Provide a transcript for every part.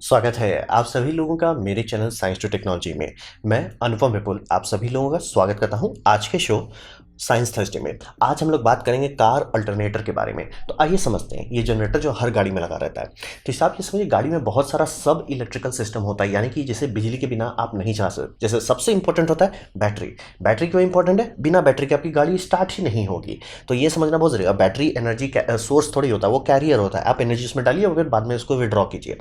स्वागत है आप सभी लोगों का मेरे चैनल साइंस टू टेक्नोलॉजी में। मैं अनुपम विपुल आप सभी लोगों का स्वागत करता हूं आज के शो साइंस थर्सडे में। आज हम लोग बात करेंगे कार अल्टरनेटर के बारे में। तो आइए समझते हैं ये जनरेटर जो हर गाड़ी में लगा रहता है। तो हिसाब ये समझिए गाड़ी में बहुत सारा सब इलेक्ट्रिकल सिस्टम होता है, यानी कि जैसे बिजली के बिना आप नहीं चला सकते। जैसे सबसे इंपॉर्टेंट होता है बैटरी। बैटरी क्यों इंपॉर्टेंट है? बिना बैटरी के आपकी गाड़ी स्टार्ट ही नहीं होगी। तो ये समझना बहुत जरूरी है। बैटरी एनर्जी सोर्स थोड़ी होता है, वो कैरियर होता है। आप एनर्जी उसमें डालिए और फिर बाद में उसको विड्रॉ कीजिए।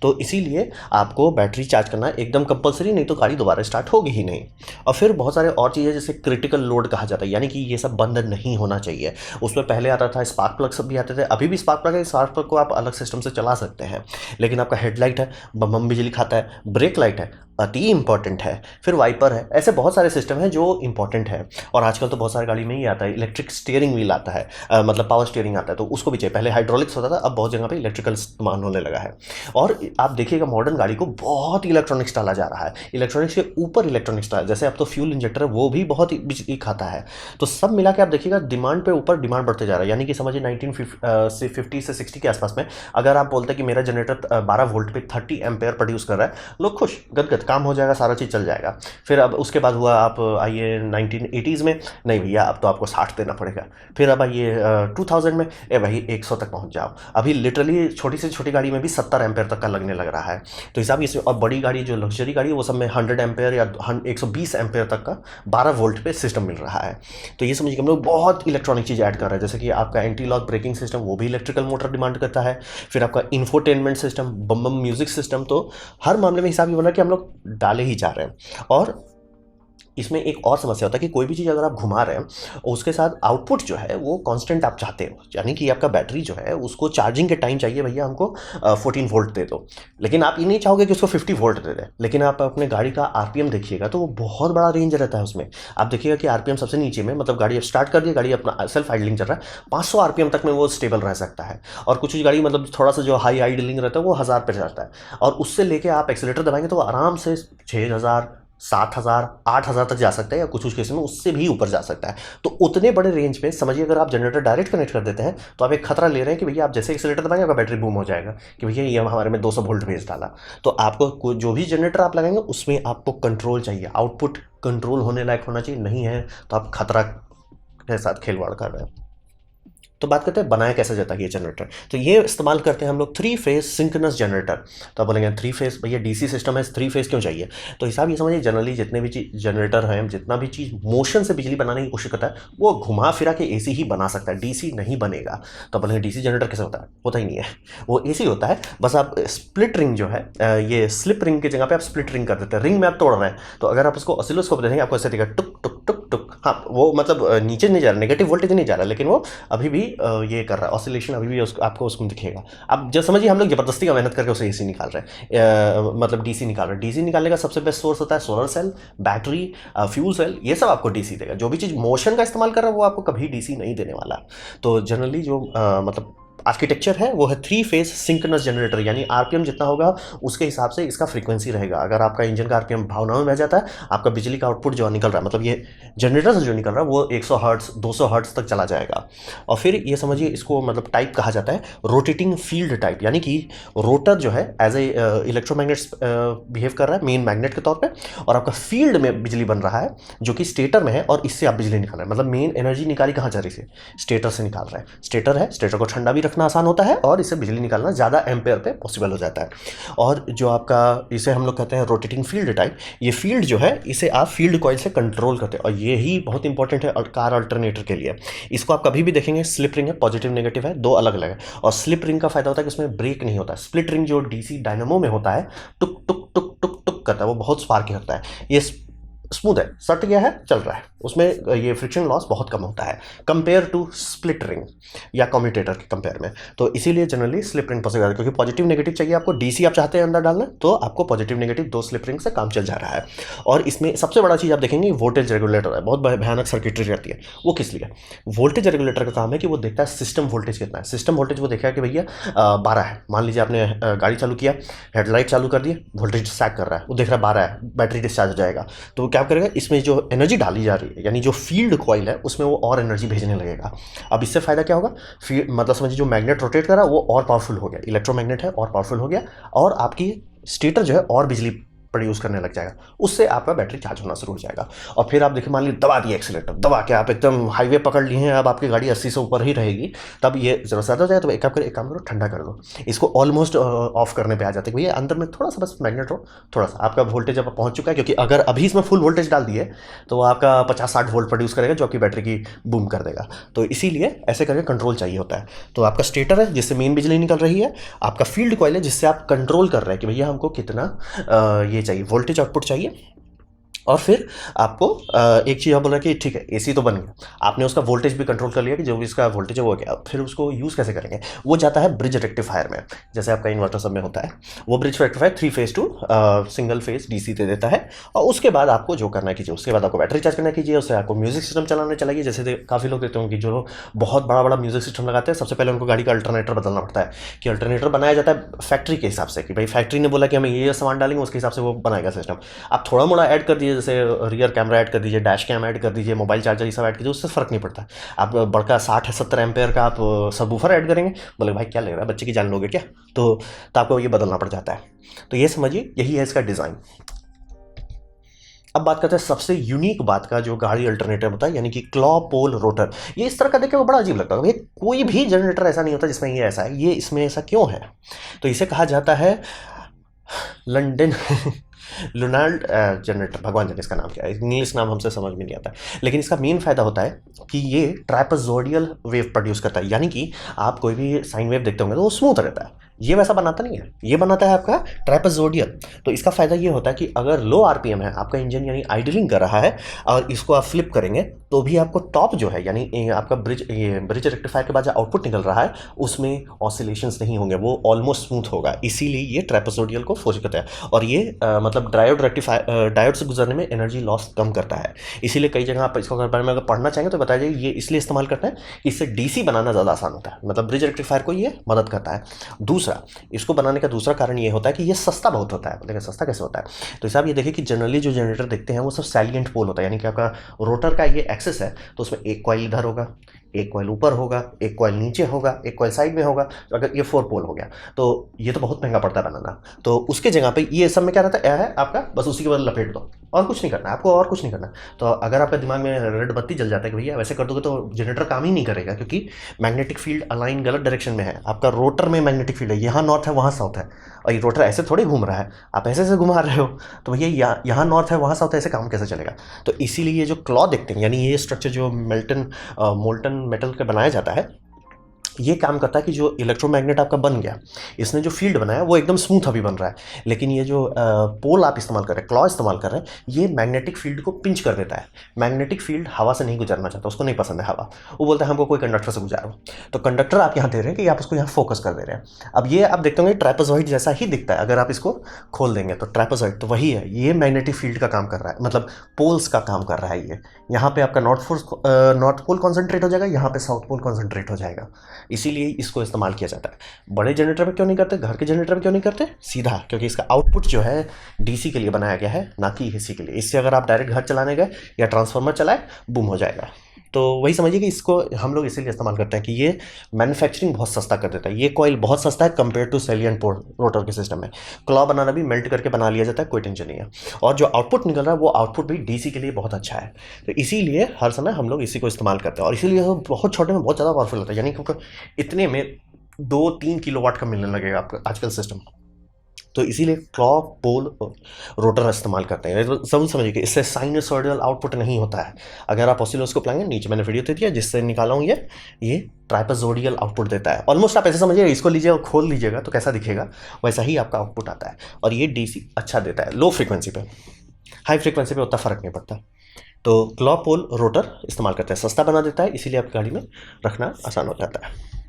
तो इसीलिए आपको बैटरी चार्ज करना एकदम कंपलसरी, नहीं तो गाड़ी दोबारा स्टार्ट होगी ही नहीं। और फिर बहुत सारे और चीज़ें जैसे क्रिटिकल लोड कहा जाता है, यानी कि ये सब बंद नहीं होना चाहिए। उसमें पहले आता था स्पार्क प्लग, सब भी आते थे। अभी भी स्पार्क प्लग है, स्पार्क प्लग को आप अलग सिस्टम से चला सकते हैं। लेकिन आपका हेडलाइट है, बम बम बिजली खाता है। ब्रेक लाइट है, अति इंपॉर्टेंट है। फिर वाइपर है, ऐसे बहुत सारे सिस्टम हैं जो इंपॉर्टेंट है। और आजकल तो बहुत सारी गाड़ी में ही आता है इलेक्ट्रिक स्टीयरिंग व्हील आता है, मतलब पावर स्टीयरिंग आता है, तो उसको भी चाहिए। पहले हाइड्रोलिक्स होता था, अब बहुत जगह पे इलेक्ट्रिकल इस्तेमाल होने लगा है। और आप देखिएगा मॉडर्न गाड़ी को बहुत इलेक्ट्रॉनिक्स डाला जा रहा है। इलेक्ट्रॉनिक्स के ऊपर इलेक्ट्रॉनिक्स डाला, जैसे अब तो फ्यूल इंजेक्टर है वो भी बहुत बिजली खाता है। तो सब मिला के आप देखिएगा डिमांड पे ऊपर डिमांड बढ़ते जा रहा है। यानी कि समझिए 1950 से 60 के आसपास में अगर आप बोलते हैं कि मेरा जनरेटर 12 वोल्ट पे 30 एम्पेयर प्रोड्यूस कर रहा है, लोग खुश, गदगद, काम हो जाएगा, सारा चीज़ चल जाएगा। फिर अब उसके बाद हुआ आप आइए 1980s में, नहीं भैया अब तो आपको 60 देना पड़ेगा। फिर अब आइए 2000 में, ए भाई 100 तक पहुंच जाओ। अभी लिटरली छोटी से छोटी गाड़ी में भी 70 एम्पेयर तक का लगने लग रहा है। तो हिसाब इसमें, और बड़ी गाड़ी जो लग्जरी गाड़ी है वो सब में 100 एम्पेयर या 120 एम्पेयर तक का 12 वोल्ट पे सिस्टम मिल रहा है। तो ये समझिए हम लोग बहुत इलेक्ट्रॉनिक चीज़ ऐड कर रहे हैं, जैसे कि आपका एंटी लॉक ब्रेकिंग सिस्टम, वो भी इलेक्ट्रिकल मोटर डिमांड करता है। फिर आपका इंफोटेनमेंट सिस्टम, बम बम म्यूजिक सिस्टम। तो हर मामले में हिसाब ये बना कि हम लोग डाले ही जा रहे हैं। और इसमें एक और समस्या होता है कि कोई भी चीज़ अगर आप घुमा रहे हैं उसके साथ आउटपुट जो है वो कांस्टेंट आप चाहते हो, यानी कि आपका बैटरी जो है उसको चार्जिंग के टाइम चाहिए भैया हमको 14 वोल्ट दे दो। लेकिन आप ये नहीं चाहोगे कि उसको 50 वोल्ट दे दे। लेकिन आप अपने गाड़ी का आरपीएम देखिएगा तो वो बहुत बड़ा रेंज रहता है उसमें। आप देखिएगा कि आरपीएम सबसे नीचे में, मतलब गाड़ी स्टार्ट कर दी, गाड़ी अपना सेल्फ आइडलिंग चल रहा है, 500 आरपीएम तक में वो स्टेबल रह सकता है। और कुछ गाड़ी मतलब थोड़ा सा जो हाई आइडलिंग रहता है वो 1000 पे जाता है। और उससे लेके आप एक्सीलेटर दबाएंगे तो वो आराम से 6000, 7000, 8000 तक जा सकता है, या कुछ केस में उससे भी ऊपर जा सकता है। तो उतने बड़े रेंज में समझिए अगर आप जनरेटर डायरेक्ट कनेक्ट कर देते हैं तो आप एक खतरा ले रहे हैं कि भैया आप जैसे एक्सीलेटर दबाएंगे आपका बैटरी बूम हो जाएगा कि भैया ये हमारे में 200 वोल्ट भेज डाला। तो आपको जो भी जनरेटर आप लगाएंगे उसमें आपको कंट्रोल चाहिए, आउटपुट कंट्रोल होने लायक होना चाहिए। नहीं है तो आप खतरा के साथ खिलवाड़ कर रहे हैं। तो बात करते हैं बनाया कैसे जाता है ये जनरेटर। तो ये इस्तेमाल करते हैं हम लोग 3 फेज सिंक्रोनस जनरेटर। तो आप बोलेंगे 3 फेज भैया डीसी सिस्टम है, 3 फेज क्यों चाहिए? तो हिसाब ये समझिए जनरली जितने भी जनरेटर हैं, जितना भी चीज़ मोशन से बिजली बनाने की कोशिश करता है वो घुमा फिरा के एसी ही बना सकता है, डीसी नहीं बनेगा। तो बोलेंगे डीसी जनरेटर कैसे होता है? होता ही नहीं है, वो एसी होता है। बस आप स्प्लिट रिंग जो है, ये स्लिप रिंग की जगह पे आप स्प्लिट रिंग कर देते हैं। रिंग में आप तोड़ रहे हैं तो अगर आप उसको ऑसिलोस्कोप देखेंगे आपको ऐसे दिखेगा टुक टुक टुक टुक। हाँ वो मतलब नीचे नहीं जा रहा, नेगेटिव वोल्टेज नहीं जा रहा, लेकिन वो अभी भी ये कर रहा है ऑसिलेशन, अभी भी आपको उसमें दिखेगा। अब जब समझिए हम लोग जबरदस्ती का मेहनत करके उसे एसी निकाल रहे हैं, मतलब डीसी निकाल रहे हैं। डीसी निकालने का सबसे बेस्ट सोर्स होता है solar cell, battery, fuel cell, ये सब आपको डीसी देगा। जो भी चीज़ मोशन का इस्तेमाल कर रहा है वो आपको कभी डीसी नहीं देने वाला। तो जनरली जो मतलब आर्किटेक्चर है वो है 3 फेज सिंक्रोनस जनरेटर, यानी आरपीएम जितना होगा उसके हिसाब से इसका फ्रीक्वेंसी रहेगा। अगर आपका इंजन का आरपीएम भावनाओं में बह जाता है, आपका बिजली का आउटपुट जो निकल रहा है, मतलब ये जनरेटर से जो निकल रहा है वो 100 हर्ट्स 200 हर्ट्स तक चला जाएगा। और फिर ये समझिए इसको मतलब टाइप कहा जाता है रोटेटिंग फील्ड टाइप, यानी कि रोटर जो है एज ए इलेक्ट्रोमैग्नेट बिहेव कर रहा है मेन मैग्नेट के तौर पर, और आपका फील्ड में बिजली बन रहा है जो कि स्टेटर में है, और इससे आप बिजली निकाल रहे हैं। मतलब मेन एनर्जी निकाली कहाँ जा रही है? स्टेटर से निकाल रहे हैं। स्टेटर है, स्टेटर को ठंडा भी रखना आसान होता है और इससे बिजली निकालना ज़्यादा एम्पेयर पे पॉसिबल हो जाता है। और जो आपका इसे हम लोग कहते हैं रोटेटिंग फील्ड टाइप, ये फील्ड जो है इसे आप फील्ड कॉइल से कंट्रोल करते हैं, और ये ही बहुत इंपॉर्टेंट है कार अल्टरनेटर के लिए। इसको आप कभी भी देखेंगे स्लिप रिंग है, पॉजिटिव नेगेटिव है, दो अलग अलग है। और स्लिप रिंग का फायदा होता है कि उसमें ब्रेक नहीं होता है। स्प्लिट रिंग जो डीसी डायनामो में होता है, टुक टुक टुक टुक टुक करता है, वो बहुत स्पार्क करता है। ये स्मूथ है, सट गया है, चल रहा है, उसमें ये फ्रिक्शन लॉस बहुत कम होता है कंपेयर टू स्प्लिट रिंग या कम्यूटेटर के कंपेयर में। तो इसीलिए जनरली स्लिप रिंग पसंद है, क्योंकि पॉजिटिव नेगेटिव चाहिए आपको। डीसी आप चाहते हैं अंदर डालना तो आपको पॉजिटिव नेगेटिव 2 स्लिप रिंग से काम चल जा रहा है। और इसमें सबसे बड़ा चीज़ आप देखेंगे वोल्टेज रेगुलेटर है, बहुत भयानक सर्किटरी रहती है। वो किस लिए? वोल्टेज रेगुलेटर का काम है कि वो देखता है सिस्टम वोल्टेज कितना है। सिस्टम वोल्टेज वो देखा कि भैया 12 है, मान लीजिए आपने गाड़ी चालू किया, हेडलाइट चालू कर दिए, वोल्टेज सैक कर रहा है, वो देख रहा है 12 है, बैटरी डिस्चार्ज हो जाएगा। तो क्या क्या करेगा, इसमें जो एनर्जी डाली जा रही है यानी जो फील्ड कॉइल है उसमें वो और एनर्जी भेजने लगेगा। अब इससे फ़ायदा क्या होगा, मतलब समझिए जो मैग्नेट रोटेट कर रहा है वो और पावरफुल हो गया, इलेक्ट्रोमैग्नेट है और पावरफुल हो गया, और आपकी स्टेटर जो है और बिजली प्रोड्यूस करने लग जाएगा, उससे आपका बैटरी चार्ज होना शुरू हो जाएगा। और फिर आप देखिए, मान लीजिए दबा दिया एक्सीलेटर, दबा के आप एकदम हाईवे पकड़ लिए हैं, अब आपकी गाड़ी 80 से ऊपर ही रहेगी, तब ये ज़रूरत ज़्यादा हो जाए तो एक काम करो, ठंडा कर दो इसको, ऑलमोस्ट ऑफ करने पे आ जाते हैं भैया, अंदर में थोड़ा सा बस मैग्नेट हो, थोड़ा सा आपका वोल्टेज अब पहुंच चुका है, क्योंकि अगर अभी इसमें फुल वोल्टेज डाल दिए तो वो आपका 50-60 वोल्ट प्रोड्यूस करेगा जो आपकी बैटरी की बूम कर देगा। तो इसीलिए ऐसे करके कंट्रोल चाहिए होता है। तो आपका स्टेटर है जिससे मेन बिजली निकल रही है, आपका फील्ड कॉइल है जिससे आप कंट्रोल कर रहे हैं कि भैया हमको कितना ये चाहिए, वोल्टेज आउटपुट चाहिए। और फिर आपको एक चीज़ आप बोला कि ठीक है एसी तो बन गया, आपने उसका वोल्टेज भी कंट्रोल कर लिया कि जो भी इसका वोल्टेज है वो क्या, फिर उसको यूज़ कैसे करेंगे, वो जाता है ब्रिज रेक्टिफायर में, जैसे आपका इन्वर्टर सब में होता है। वो bridge rectifier 3 phase to single phase DC दे देता है, और उसके बाद आपको जो करना कीजिए, उसके बाद आपको बैटरी चार्ज करना कीजिए, उससे आपको म्यूजिक सिस्टम चलाने चलाइए। जैसे काफ़ी लोग देते होंगे जो बहुत बड़ा बड़ा म्यूजिक सिस्टम लगाते हैं, सबसे पहले उनको गाड़ी का अल्टरनेटर बदलना पड़ता है, कि अल्टरनेटर बनाया जाता है फैक्ट्री के हिसाब से, कि भाई फैक्ट्री ने बोला कि हमें ये सामान डालेंगे, उसके हिसाब से वो बनाएगा सिस्टम। आप थोड़ा मोड़ा ऐड कर दीजिए, जैसे रियर कैमरा ऐड कर दीजिए, डैश कैम ऐड कर दीजिए, मोबाइल चार्जर ये सब ऐड कीजिए, उससे फ़र्क नहीं पड़ता। आप बड़का 60-70 एम्पेयर का आप सबवूफर ऐड करेंगे, बोले भाई क्या लग रहा है, बच्चे की जान लोगे क्या, तो आपको ये बदलना पड़ जाता है। तो ये समझिए यही है इसका डिज़ाइन। अब बात करते हैं सबसे यूनिक बात का, जो गाड़ी अल्टरनेटर होता है, यानी कि क्लॉ पोल रोटर। ये इस तरह का देखे वो बड़ा अजीब लगता है, कोई भी जनरेटर ऐसा नहीं होता जिसमें ये ऐसा है, ये इसमें ऐसा क्यों है। तो इसे कहा जाता है लंडन लुनाल्ड जनरेटर, भगवान जाने इसका नाम क्या है, इंग्लिश नाम हमसे समझ में नहीं आता, लेकिन इसका मेन फायदा होता है कि ये ट्रापेजोइडल वेव प्रोड्यूस करता है, यानी कि आप कोई भी साइन वेव देखते होंगे तो वो स्मूथ रहता है, ये वैसा बनाता नहीं है, ये बनाता है आपका ट्रापेजोइडल। तो इसका फायदा ये होता है कि अगर लो आरपीएम है आपका इंजन, यानी आइडलिंग कर रहा है, और इसको आप फ्लिप करेंगे तो भी आपको टॉप जो है, यानी आपका ब्रिज रेक्टिफायर के बाद जो आउटपुट निकल रहा है उसमें ऑसिलेशंस नहीं होंगे, वो ऑलमोस्ट स्मूथ होगा, इसीलिए ये ट्रापेजोइडल को फोर्स करता है। और ये मतलब डायोड से गुजरने में एनर्जी लॉस कम करता है, इसीलिए कई जगह आप इसको बारे में अगर पढ़ना चाहेंगे तो बताया जाए, ये इसलिए इस्तेमाल करते हैं कि इससे डीसी बनाना ज़्यादा आसान होता है, मतलब ब्रिज रेक्टिफायर को ये मदद करता है। दूसरा, इसको बनाने का दूसरा कारण ये होता है कि ये सस्ता बहुत होता है। लेकिन सस्ता कैसे होता है, तो साहब ये देखिए कि जनरली जो जनरेटर देखते हैं वो सब सैलिएंट पोल होता है, यानी कि आपका रोटर का ये एक्सेस है, तो उसमें एक कॉइल इधर होगा, एक कॉइल ऊपर होगा, एक कॉइल नीचे होगा, एक कॉइल साइड में होगा, तो अगर ये 4 पोल हो गया तो ये तो बहुत महंगा पड़ता है बनाना। तो उसके जगह पे ये सब में क्या रहता है आपका, बस उसी के बाद लपेट दो, और कुछ नहीं करना है आपको, और कुछ नहीं करना। तो अगर आपके दिमाग में रेड बत्ती जल जाता है कि भैया वैसे कर दोगे तो जनरेटर काम ही नहीं करेगा, क्योंकि मैग्नेटिक फील्ड अलाइन गलत डायरेक्शन में है, आपका रोटर में मैग्नेटिक फील्ड है, यहाँ नॉर्थ है वहाँ साउथ है, और ये रोटर ऐसे थोड़े घूम रहा है, आप ऐसे ऐसे घुमा रहे हो, तो भैया यहाँ नॉर्थ है वहाँ साउथ है, ऐसे काम कैसे चलेगा। तो इसीलिए ये जो क्लॉ देखते हैं, यानी ये स्ट्रक्चर जो मोल्टन मेटल का बनाया जाता है, ये काम करता है कि जो इलेक्ट्रोमैग्नेट आपका बन गया, इसने जो फील्ड बनाया वो एकदम स्मूथ अभी बन रहा है, लेकिन ये जो पोल आप इस्तेमाल कर रहे हैं, क्लॉ इस्तेमाल कर रहे हैं, ये मैग्नेटिक फील्ड को पिंच कर देता है। मैग्नेटिक फील्ड हवा से नहीं गुजरना चाहता, उसको नहीं पसंद है हवा, वो बोलता है हमको कोई कंडक्टर से गुजारो, तो कंडक्टर आप यहाँ दे रहे हैं कि आप उसको यहाँ फोकस कर दे रहे हैं। अब ये आप देखते होंगे ट्रैपेजॉइड जैसा ही दिखता है, अगर आप इसको खोल देंगे तो ट्रैपेजॉइड तो वही है, ये मैग्नेटिक फील्ड का काम कर रहा है, मतलब पोल्स का काम कर रहा है। ये यहाँ पे आपका नॉर्थ पोल कॉन्सेंट्रेट हो जाएगा, यहाँ पे साउथ पोल कॉन्सेंट्रेट हो जाएगा, इसीलिए इसको इस्तेमाल किया जाता है। बड़े जनरेटर में क्यों नहीं करते, घर के जनरेटर में क्यों नहीं करते, सीधा क्योंकि इसका आउटपुट जो है डीसी के लिए बनाया गया है, ना कि एसी के लिए। इससे अगर आप डायरेक्ट घर चलाने गए या ट्रांसफार्मर चलाए, बूम हो जाएगा। तो वही समझिए कि इसको हम लोग इसीलिए इस्तेमाल करते हैं कि ये मैन्युफैक्चरिंग बहुत सस्ता कर देता है, ये कॉइल बहुत सस्ता है compare to salient pole rotor के सिस्टम में। क्लॉ बनाना भी मेल्ट करके बना लिया जाता है, कोई टेंशन नहीं है, और जो आउटपुट निकल रहा है वो आउटपुट भी डीसी के लिए बहुत अच्छा है। तो इसीलिए हर समय हम लोग इसी को इस्तेमाल करते हैं, और इसीलिए बहुत छोटे में बहुत ज़्यादा पावरफुल होता है, यानी क्योंकि इतने में 2-3 किलोवाट का मिलने लगेगा आपका आजकल सिस्टम। तो इसीलिए क्लॉ पोल रोटर इस्तेमाल करते हैं। तो सब समझिए कि इससे साइनसॉइडल आउटपुट नहीं होता है। अगर आप ऑसिलोस्कोप लाएंगे, नीचे मैंने वीडियो दे दिया जिससे निकाला हूँ, ये ट्राइपेजोडियल आउटपुट देता है। ऑलमोस्ट आप ऐसे समझिए, इसको लीजिए और खोल लीजिएगा तो कैसा दिखेगा, वैसा ही आपका आउटपुट आता है। और ये डीसी अच्छा देता है लो फ्रिक्वेंसी पे, हाई फ्रिक्वेंसी पे उतना फ़र्क नहीं पड़ता। तो क्लॉ पोल रोटर इस्तेमाल करते हैं, सस्ता बना देता है, इसीलिए आपकी गाड़ी में रखना आसान हो जाता है।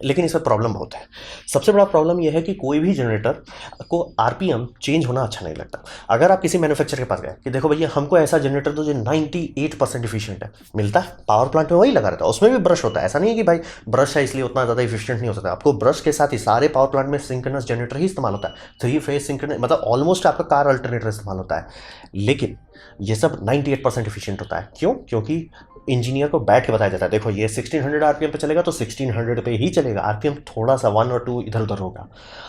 लेकिन इसमें प्रॉब्लम बहुत है। सबसे बड़ा प्रॉब्लम यह है कि कोई भी जनरेटर को आरपीएम चेंज होना अच्छा नहीं लगता। अगर आप किसी मैन्युफैक्चरर के पास गए कि देखो भैया हमको ऐसा जनरेटर दो जो 98% इफिशियंट है, मिलता है पावर प्लांट में वही लगा रहता है, उसमें भी ब्रश होता है। ऐसा नहीं है कि भाई ब्रश है इसलिए उतना ज़्यादा इफिशियंट नहीं हो सकता। आपको ब्रश के साथ ही सारे पावर प्लांट में सिंक्रोनस जनरेटर ही इस्तेमाल होता है, 3 फेज सिंक्रोनस, मतलब ऑलमोस्ट आपका कार अल्टरनेटर इस्तेमाल होता है। लेकिन ये सब 98% इफिशियंट होता है। क्यों? क्योंकि इंजीनियर को बैठ के बताया जाता है देखो ये 1600 आरपीएम पे चलेगा तो 1600 पे ही चलेगा, आरपीएम थोड़ा सा 1 और 2 इधर उधर होगा।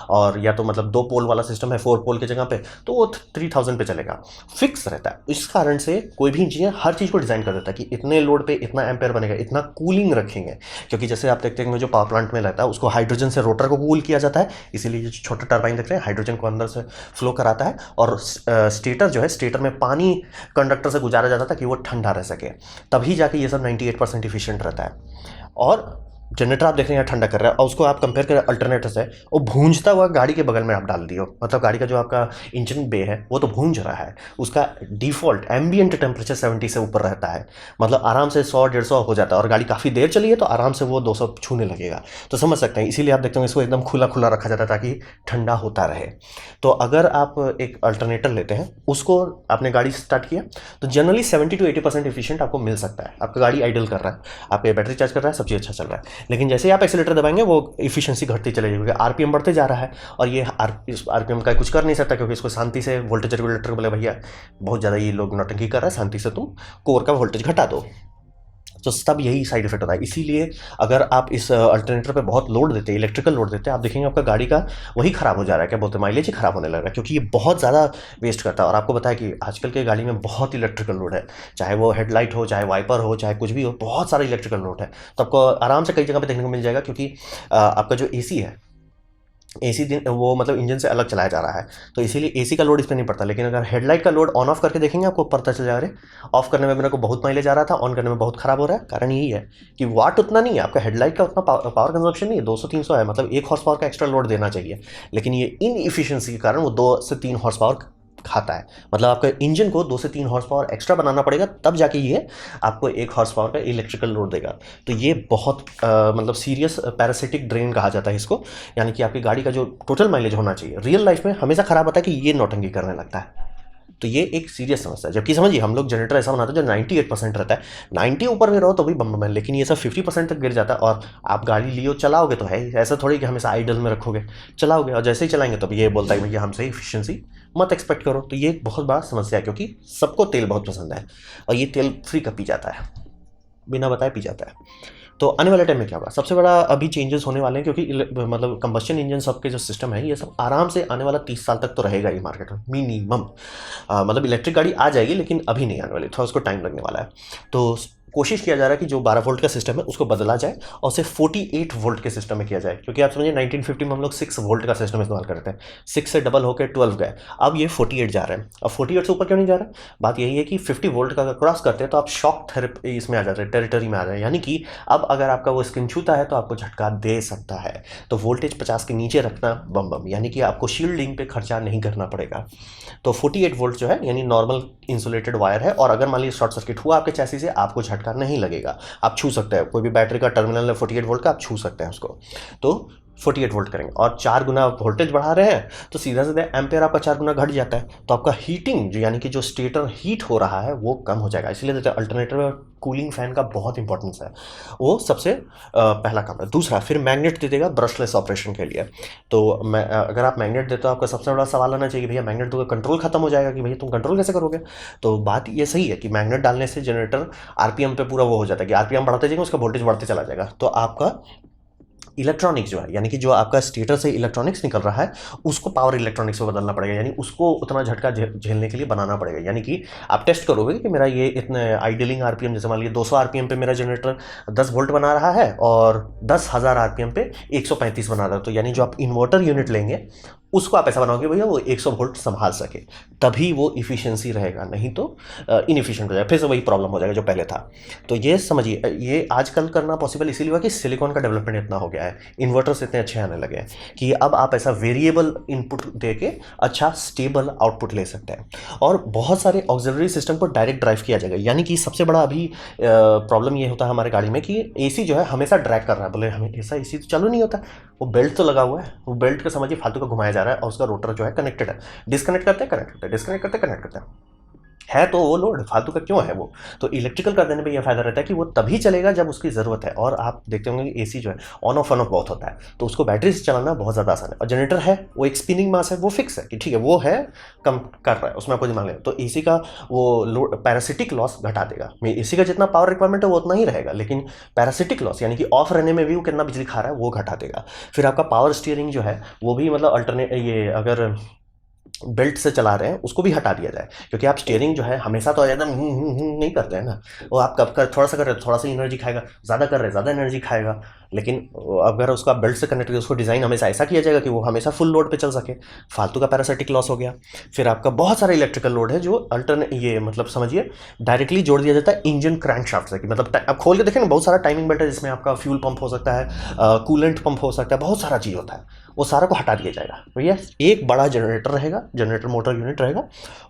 और या तो मतलब 2 पोल वाला सिस्टम है 4 पोल की जगह पे तो वो 3000 पे चलेगा, फिक्स रहता है। इस कारण से कोई भी इंजीनियर हर चीज़ को डिज़ाइन कर देता है कि इतने लोड पे इतना एम्पेयर बनेगा, इतना कूलिंग रखेंगे। क्योंकि जैसे आप देखते हैं जो पावर प्लांट में रहता है उसको हाइड्रोजन से रोटर को कूल किया जाता है, इसीलिए जो छोटा टरबाइन देखते हैं हाइड्रोजन को अंदर से फ्लो कराता है। और स्टेटर जो है, स्टेटर में पानी कंडक्टर से गुजारा जाता था कि वो ठंडा रह सके, तभी जाके ये सब 98% इफिशियंट रहता है। और जनरेटर आप देख रहे हैं ठंडा कर रहा है और उसको आप कंपेयर करें अल्टरनेटर से, वो भूंजता हुआ गाड़ी के बगल में आप डाल दियो, मतलब गाड़ी का जो आपका इंजन बे है वो तो भूंज रहा है, उसका डिफॉल्ट एम्बियंट टेम्परेचर 70 से ऊपर रहता है, मतलब आराम से 100-150 हो जाता है। और गाड़ी काफ़ी देर चली है तो आराम से वो 200 छूने लगेगा। तो समझ सकते हैं, इसीलिए आप देखते हैं इसको एकदम खुला खुला रखा जाता है ताकि ठंडा होता रहे। तो अगर आप एक अल्टरनेटर लेते हैं, उसको आपने गाड़ी स्टार्ट किया तो जनरली 70 to 80% इफिशियंट आपको मिल सकता है। आपका गाड़ी आइडल कर रहा है, आपके बैटरी चार्ज कर रहा है, सब चीज़ अच्छा चल रहा है। लेकिन जैसे ही आप एक्सीलेटर दबाएंगे वो इफिशिएंसी घटती चली जाएगी, आरपीएम बढ़ते जा रहा है। और ये आरपीएम का कुछ कर नहीं सकता क्योंकि इसको शांति से वोल्टेज रेगुलेटर को बोले भैया बहुत ज़्यादा ये लोग नौटंकी कर रहा है, शांति से तुम कोर का वोल्टेज घटा दो। तो सब यही साइड इफेक्ट होता है। इसीलिए अगर आप इस अल्टरनेटर पे बहुत लोड देते हैं, इलेक्ट्रिकल लोड देते हैं, आप देखेंगे आपका गाड़ी का वही खराब हो जा रहा है, क्या बोलते हैं, माइलेज ही खराब होने लग रहा है, क्योंकि ये बहुत ज़्यादा वेस्ट करता है। और आपको बताया कि आजकल के गाड़ी में बहुत इलेक्ट्रिकल लोड है, चाहे वो हेडलाइट हो, चाहे वाइपर हो, चाहे कुछ भी हो, बहुत सारा इलेक्ट्रिकल लोड है। तो आपको आराम से कई जगह पर देखने को मिल जाएगा, क्योंकि आपका जो एसी है, एसी दिन वो मतलब इंजन से अलग चलाया जा रहा है, तो इसीलिए एसी का लोड इस पर नहीं पड़ता। लेकिन अगर हेडलाइट का लोड ऑन ऑफ करके देखेंगे आपको पता चल जाएगा, ऑफ करने में मेरे को बहुत माइलेज आ रहा था, ऑन करने में बहुत खराब हो रहा है। कारण यही है कि वाट उतना नहीं है, आपका हेडलाइट का उतना पावर कंजप्शन नहीं है, 200-300 है, मतलब 1 हॉर्स पावर का एक्स्ट्रा लोड देना चाहिए। लेकिन ये इन इफिशियंसी के कारण वो 2 से 3 हॉर्स पावर खाता है, मतलब आपका इंजन को 2 से 3 हॉर्स पावर एक्स्ट्रा बनाना पड़ेगा, तब जाके ये आपको 1 हॉर्स पावर का इलेक्ट्रिकल लोड देगा। तो ये बहुत मतलब सीरियस पैरासिटिक ड्रेन कहा जाता है इसको, यानी कि आपकी गाड़ी का जो टोटल माइलेज होना चाहिए रियल लाइफ में हमेशा खराब होता है कि ये नौटंकी करने लगता है। तो ये एक सीरियस समस्या है। जबकि समझिए हम लोग जनरेटर ऐसा बनाते हैं जो 98% रहता है, 90 ऊपर में रहो तो भी बम है, लेकिन ये सब 50% तक गिर जाता है। और आप गाड़ी लियो चलाओगे तो है, ऐसा थोड़ी कि हमेशा आइडल में रखोगे, चलाओगे और जैसे ही चलाएंगे तो ये बोलता है भैया हमसे इफिशियंसी मत एक्सपेक्ट करो। तो ये एक बहुत बड़ा समस्या है, क्योंकि सबको तेल बहुत पसंद है और ये तेल फ्री का पी जाता है, बिना बताए पी जाता है। तो आने वाले टाइम में क्या होगा, सबसे बड़ा अभी चेंजेस होने वाले हैं, क्योंकि मतलब कंबस्शन इंजन सबके जो सिस्टम है ये सब आराम से आने वाला 30 साल तक तो रहेगा ये मार्केट में मिनिमम। मतलब इलेक्ट्रिक गाड़ी आ जाएगी लेकिन अभी नहीं आने वाली, थोड़ा उसको टाइम लगने वाला है। तो कोशिश किया जा रहा है कि जो 12 वोल्ट का सिस्टम है उसको बदला जाए और उसे 48 वोल्ट के सिस्टम में किया जाए। क्योंकि आप समझिए 1950 में हम लोग 6 वोल्ट का सिस्टम इस्तेमाल करते हैं, 6 से डबल होकर 12 गए, अब ये 48 जा रहे हैं। अब 48 से ऊपर क्यों नहीं जा रहा है, बात यही है कि 50 वोल्ट का अगर क्रॉस करते हैं तो आप शॉक थेरेपी इसमें आ जाते हैं, टेरिटरी में आ रहे हैं। यानी कि अब अगर आपका वो स्किन छूता है तो आपको झटका दे सकता है। तो वोल्टेज 50 के नीचे रखना बम बम, यानी कि आपको शील्डिंग पे खर्चा नहीं करना पड़ेगा। तो 48 वोल्ट जो है यानी नॉर्मल इंसुलेटेड वायर है, और अगर मान लीजिए शॉर्ट सर्किट हुआ आपके चैसी से, आपको झटका नहीं लगेगा, आप छू सकते हैं। कोई भी बैटरी का टर्मिनल है 48 वोल्ट का, आप छू सकते हैं उसको। तो 48 वोल्ट करेंगे और 4 गुना वोल्टेज बढ़ा रहे हैं तो सीधा सीधा एम्पेयर आपका 4 गुना घट जाता है। तो आपका हीटिंग जो यानी कि जो स्टेटर हीट हो रहा है वो कम हो जाएगा। इसलिए देखते हैं अल्टरनेटर में कूलिंग फैन का बहुत इंपॉर्टेंस है, वो सबसे पहला काम है। दूसरा फिर मैग्नेट दे देगा ब्रशलेस ऑपरेशन के लिए। तो अगर आप मैग्नेट देते हो आपका सबसे बड़ा सवाल आना चाहिए भैया मैग्नेट तो कंट्रोल खत्म हो जाएगा, कि भैया तुम कंट्रोल कैसे करोगे। तो बात ये सही है कि मैग्नेट डालने से जनरेटर आरपीएम पे पूरा वो हो जाता है कि आरपीएम बढ़ाते जाएंगे उसका वोल्टेज बढ़ते चला जाएगा। तो आपका इलेक्ट्रॉनिक्स जो है यानी कि जो आपका स्टेटर से इलेक्ट्रॉनिक्स निकल रहा है उसको पावर इलेक्ट्रॉनिक्स में बदलना पड़ेगा, यानी उसको उतना झटका झेलने के लिए बनाना पड़ेगा। यानी कि आप टेस्ट करोगे कि मेरा ये इतने आइडलिंग आरपीएम, जैसे मान लीजिए 200 आरपीएम पे मेरा जनरेटर 10 वोल्ट बना रहा है और 10,000 आरपीएम पे 135 बना रहा है, तो यानी जो आप इन्वर्टर यूनिट लेंगे उसको आप ऐसा बनाओगे भैया वो 100 वोल्ट संभाल सके, तभी वो इफ़िशिएंसी रहेगा, नहीं तो इनएफिशिएंट हो जाएगा, फिर से वही प्रॉब्लम हो जाएगा जो पहले था। तो ये समझिए, ये आजकल करना पॉसिबल इसीलिए हुआ कि सिलिकॉन का डेवलपमेंट इतना हो गया है, इन्वर्टर्स इतने अच्छे आने लगे हैं कि अब आप ऐसा वेरिएबल इनपुट दे के अच्छा स्टेबल आउटपुट ले सकते हैं। और बहुत सारे ऑक्सिलरी सिस्टम को डायरेक्ट ड्राइव किया जाएगा, यानी कि सबसे बड़ा अभी प्रॉब्लम ये होता है हमारे गाड़ी में कि एसी जो है हमेशा ड्रैग कर रहा है, बोले हमें ऐसा एसी तो चालू नहीं होता, वो बेल्ट तो लगा हुआ है, वो बेल्ट का समझिए फालतू का घुमाया जा रहा है और उसका रोटर जो है कनेक्टेड है, डिस्कनेक्ट करते हैं कनेक्ट करते हैं, डिस्कनेक्ट करते हैं कनेक्ट करते हैं, है तो वो लोड फालतू का क्यों है वो। तो इलेक्ट्रिकल कर देने पे ये फायदा रहता है कि वो तभी चलेगा जब उसकी ज़रूरत है। और आप देखते होंगे कि एसी जो है ऑन ऑफ बहुत होता है, तो उसको बैटरी से चलाना बहुत ज़्यादा आसान है। और जनरेटर है वो एक स्पिनिंग मास है, वो फिक्स है कि ठीक है वो है, कम कर रहा है, उसमें आपको दिमाग नहीं। तो एसी का वो लोड पैरासिटिक लॉस घटा देगा, एसी का जितना पावर रिक्वायरमेंट है वो उतना ही रहेगा, लेकिन पैरासिटिक लॉस यानी कि ऑफ रहने में भी वो कितना बिजली खा रहा है वो घटा देगा। फिर आपका पावर स्टीयरिंग जो है वो भी मतलब अल्टरनेट, ये अगर बेल्ट से चला रहे हैं उसको भी हटा दिया जाए, क्योंकि आप स्टीयरिंग जो है हमेशा तो एकदम नहीं करते हैं ना, वो आप कब कर थोड़ा सा कर रहे हैं थोड़ा सा एनर्जी खाएगा, ज़्यादा कर रहे हैं ज़्यादा एनर्जी खाएगा। लेकिन अगर उसको आप बेल्ट से कनेक्ट करके उसको डिज़ाइन हमेशा ऐसा किया जाएगा कि वो हमेशा फुल लोड पे चल सके, फालतू का पैरासिटिक लॉस हो गया। फिर आपका बहुत सारा इलेक्ट्रिकल लोड है जो अल्टरनेट, ये मतलब समझिए डायरेक्टली जोड़ दिया जाता है इंजन क्रैंकशाफ्ट से, कि मतलब आप खोल के देखें ना बहुत सारा टाइमिंग बेल्ट है जिसमें आपका फ्यूल पंप हो सकता है, कूलेंट पंप हो सकता है, बहुत सारा चीज़ होता है, वो सारा को हटा दिया जाएगा। भैया एक बड़ा जनरेटर रहेगा, जनरेटर मोटर यूनिट रहेगा,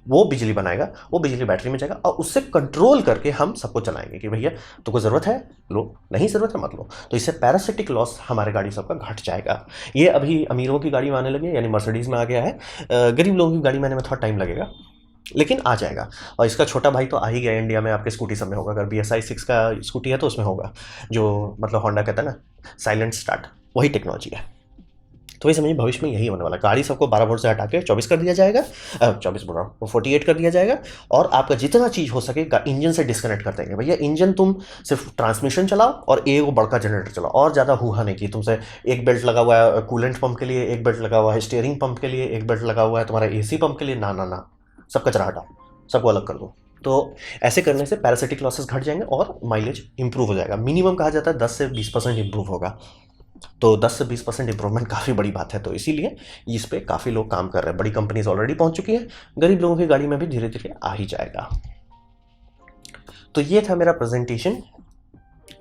वो बिजली बनाएगा, वो बिजली बैटरी में जाएगा और उससे कंट्रोल करके हम सबको चलाएंगे कि भैया तुमको ज़रूरत है लो, नहीं ज़रूरत है मत लो। तो इससे पैरासिटिक लॉस हमारे गाड़ी सबका घट जाएगा। ये अभी अमीरों की गाड़ी में आने लगे, यानी मर्सिडीज़ में आ गया है, गरीब लोगों की गाड़ी में आने में थोड़ा टाइम लगेगा लेकिन आ जाएगा। और इसका छोटा भाई तो आ ही गया इंडिया में, आपके स्कूटी सब में होगा, अगर BSI 6 का स्कूटी है तो उसमें होगा, जो मतलब होंडा कहता है ना साइलेंट स्टार्ट, वही टेक्नोलॉजी है। तो ये समझिए भविष्य में यही होने वाला है, गाड़ी सबको 12 वोल्ट से हटा के 24 कर दिया जाएगा, 24 बोल रहा हूँ 48 कर दिया जाएगा, और आपका जितना चीज़ हो सके इंजन से डिस्कनेक्ट कर देंगे। भैया इंजन तुम सिर्फ ट्रांसमिशन चलाओ और एक वो बड़का जनरेटर चलाओ, और ज़्यादा हुआ नहीं कि तुमसे एक बेल्ट लगा हुआ है कूलेंट पंप के लिए, एक बेल्ट लगा हुआ है स्टीयरिंग पंप के लिए, एक बेल्ट लगा हुआ है तुम्हारा AC पंप के लिए, ना ना ना, सब कचरा हटाओ, सबको अलग कर दो। तो ऐसे करने से पैरासिटिक लॉसेस घट जाएंगे और माइलेज इंप्रूव हो जाएगा। मिनिमम कहा जाता है 10 से 20% इंप्रूव होगा, तो 10 से 20% इंप्रूवमेंट काफ़ी बड़ी बात है। तो इसीलिए इस पे काफ़ी लोग काम कर रहे हैं, बड़ी कंपनीज ऑलरेडी पहुंच चुकी हैं, गरीब लोगों की गाड़ी में भी धीरे धीरे आ ही जाएगा। तो ये था मेरा प्रेजेंटेशन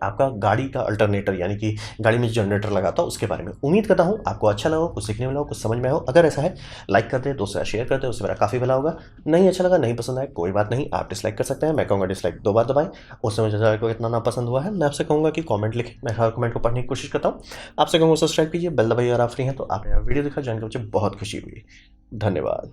आपका गाड़ी का अल्टरनेटर, यानी कि गाड़ी में जनरेटर लगा था उसके बारे में। उम्मीद करता हूँ आपको अच्छा लगा, कुछ सीखने मिला हो, कुछ समझ में हो। अगर ऐसा है लाइक कर दे, दोस्तों से शेयर कर दे, उससे मेरा काफ़ी भला होगा। नहीं अच्छा लगा, नहीं पसंद आया, कोई बात नहीं, आप डिसलाइक कर सकते हैं, मैं कहूँगा डिसलाइक 2 बार दबाएं। उससे मुझे आपको इतना ना पसंद हुआ है, मैं आपसे कहूँगा कि कॉमेंट लिखें, मैं हर कमेंट को पढ़ने की कोशिश करता हूँ। आपसे कहूँगा सब्सक्राइब कीजिए, बेल दबाइए, अगर आप फ्री हैं तो। आपने वीडियो देखा, जानकर मुझे बहुत खुशी हुई। धन्यवाद।